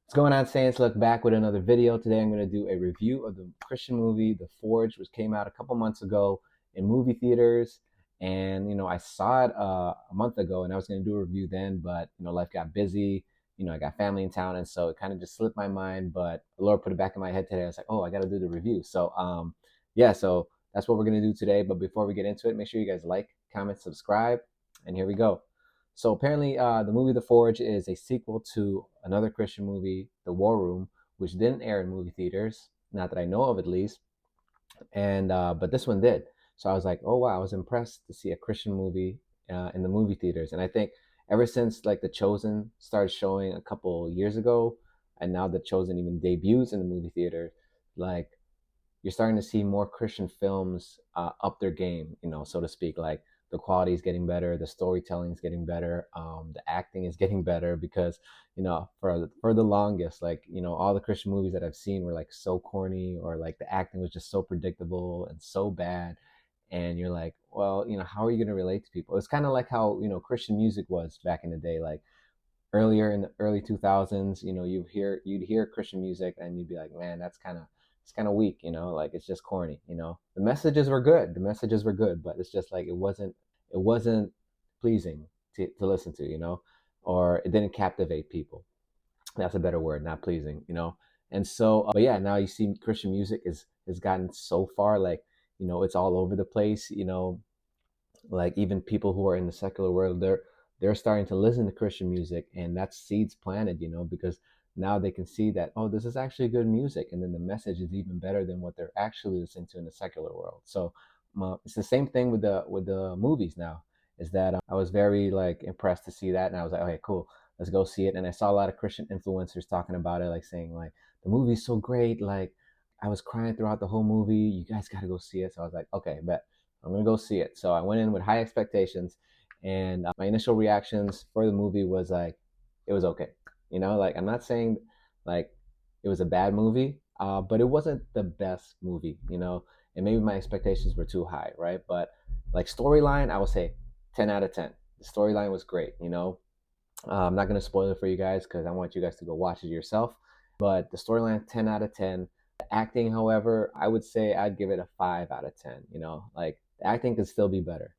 What's going on, Saints? Look back with another video. Today I'm going to do a review of the Christian movie The Forge, which came out a couple months ago in movie theaters. And I saw it a month ago, and I was going to do a review then, but life got busy. I got family in town, and so it kind of just slipped my mind. But the Lord put it back in my head today. I was like, oh, I got to do the review. So yeah, so that's what we're going to do today. But before we get into it, make sure you guys like, comment, subscribe, and here we go. So apparently, the movie The Forge is a sequel to another Christian movie, The War Room, which didn't air in movie theaters, not that I know of at least. And but this one did. So I was like, oh wow, I was impressed to see a Christian movie in the movie theaters. And I think ever since like The Chosen started showing a couple years ago, and now The Chosen even debuts in the movie theater, like you're starting to see more Christian films up their game, so to speak. Like the quality is getting better, the storytelling is getting better, the acting is getting better because for the longest, like all the Christian movies that I've seen were like so corny or like the acting was just so predictable and so bad. And you're like, well, how are you going to relate to people? It's kind of like how Christian music was back in the day, like earlier in the early 2000s. You'd hear Christian music and you'd be like, man, it's kind of weak, like it's just corny. The messages were good, but it's just like it wasn't pleasing to listen to, or it didn't captivate people. That's a better word, not pleasing, and so but yeah, now you see Christian music is has gotten so far, like it's all over the place, like even people who are in the secular world, they're starting to listen to Christian music, and that's seeds planted, because now they can see that, oh, this is actually good music, and then the message is even better than what they're actually listening to in the secular world. So it's the same thing with the movies now. Is that I was very like impressed to see that, and I was like, okay, cool, let's go see it. And I saw a lot of Christian influencers talking about it, like saying like the movie's so great, like I was crying throughout the whole movie. You guys got to go see it. So I was like, okay, bet. I'm gonna go see it. So I went in with high expectations, and my initial reactions for the movie was like, it was okay. Like I'm not saying like it was a bad movie, but it wasn't the best movie. And maybe my expectations were too high, right? But like storyline, I would say 10 out of 10. The storyline was great. I'm not gonna spoil it for you guys because I want you guys to go watch it yourself. But the storyline, 10 out of 10. The acting, however, I would say I'd give it a 5 out of 10. Like the acting could still be better.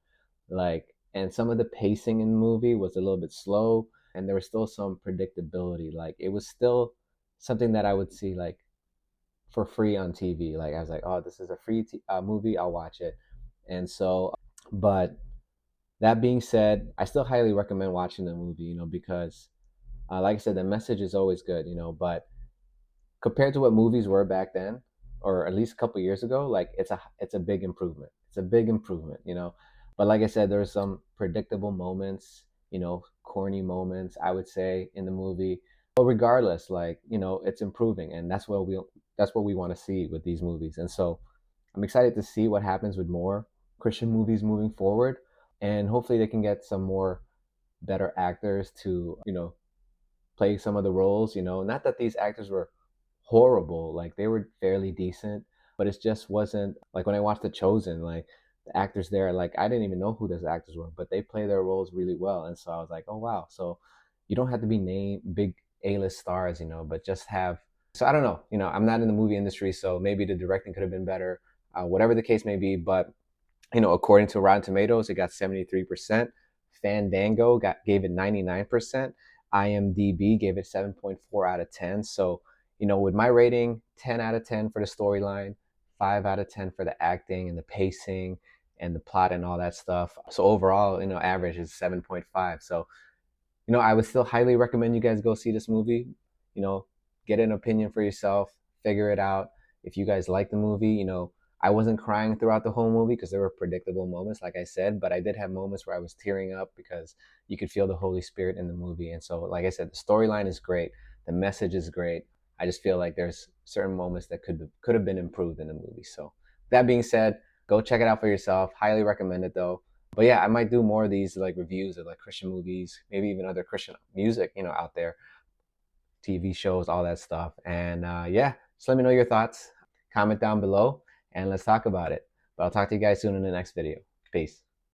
Like, and some of the pacing in the movie was a little bit slow, and there was still some predictability. Like, it was still something that I would see like for free on TV. Like, I was like, oh, this is a free movie, I'll watch it. And so, but that being said, I still highly recommend watching the movie, because, like I said, the message is always good, but compared to what movies were back then, or at least a couple years ago, like it's a big improvement. It's a big improvement, But like I said, there's some predictable moments, corny moments, I would say, in the movie. But regardless, like it's improving, and that's what we want to see with these movies. And so I'm excited to see what happens with more Christian movies moving forward, and hopefully they can get some more better actors to play some of the roles. Not that these actors were horrible, like they were fairly decent, but it just wasn't like when I watched The Chosen, like the actors there, like I didn't even know who those actors were, but they play their roles really well. And so I was like, oh wow. So you don't have to be name big A-list stars, but just have. So I don't know, I'm not in the movie industry, so maybe the directing could have been better, whatever the case may be. But according to Rotten Tomatoes, it got 73%. Fandango gave it 99%. IMDb gave it 7.4 out of 10. So, with my rating, 10 out of 10 for the storyline, 5 out of 10 for the acting and the pacing and the plot and all that stuff. So overall, average is 7.5. So, I would still highly recommend you guys go see this movie. You know, get an opinion for yourself, figure it out. If you guys like the movie, I wasn't crying throughout the whole movie because there were predictable moments, like I said, but I did have moments where I was tearing up because you could feel the Holy Spirit in the movie. And so, like I said, the storyline is great, the message is great. I just feel like there's certain moments that could have been improved in the movie. So, that being said, go check it out for yourself. Highly recommend it though. But yeah, I might do more of these like reviews of like Christian movies, maybe even other Christian music, out there, TV shows, all that stuff. And yeah, just let me know your thoughts. Comment down below and let's talk about it. But I'll talk to you guys soon in the next video. Peace.